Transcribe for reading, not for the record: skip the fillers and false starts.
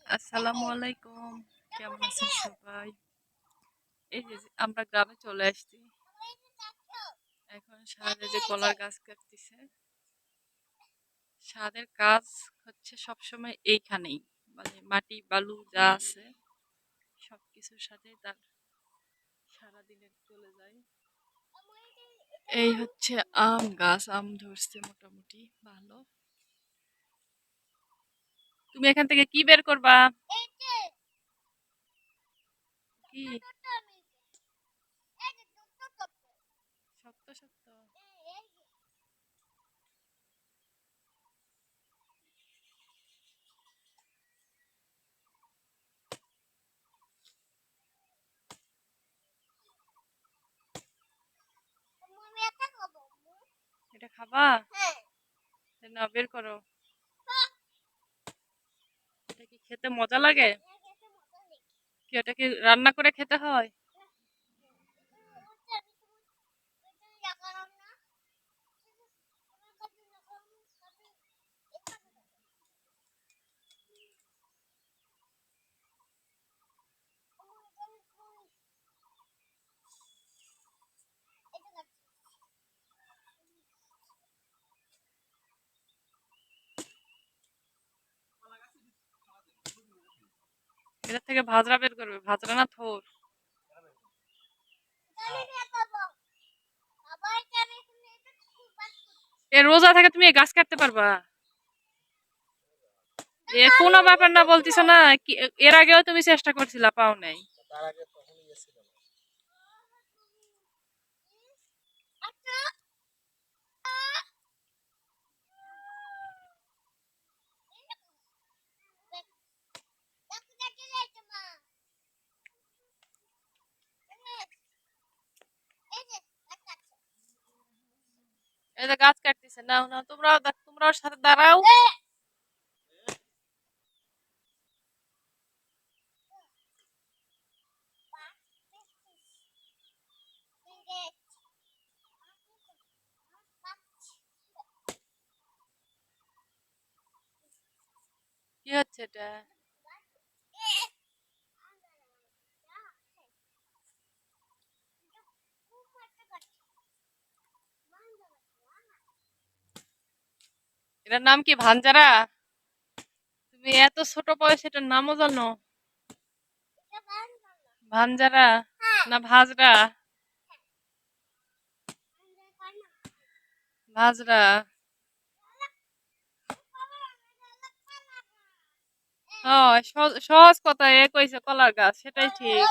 আসসালামু আলাইকুম। কেমন আছেন সবাই? এই যে আমরা গ্রামে চলে আসছি। এখন সাদে যে কলার গাছ কাটতেছে। সাদের কাজ হচ্ছে সবসময় এইখানেই। মানে মাটি বালু যা আছে সবকিছুর সাথে তার সারাদিনের চলে যায়। এই হচ্ছে আম গাছ, আম ধরছে মোটামুটি ভালো। তুমি এখান থেকে কি বের করবা? কি? শক্ত শক্ত। এটা খাবা? না বের করো। এটা কি খেতে মজা লাগে? কি এটা কি রান্না করে খেতে হয়? এটা থেকে ভাজরা বের করবে, ভাজরা না থোর। এ রোজা থেকে তুমি এই গাছ কাটতে পারবা? এ কোনো ব্যাপার না বলতিস না কি? এর আগেও তুমি চেষ্টা করছিলা, পাও নাই। এই যে গাছ কাটতেছে, নাও নাও, তোমরাও সাথে দাঁড়াও। কি হচ্ছে এটা? এটার নাম কি, ভাঞ্জারা? তুমি এত ছোট বয়সে এটার নামও জানো? ভাঞ্জারা না ভাজরা? ভাজরা। হ্যাঁ, সহজ সহজ কথা এ কইছে কলার গাছ, সেটাই ঠিক।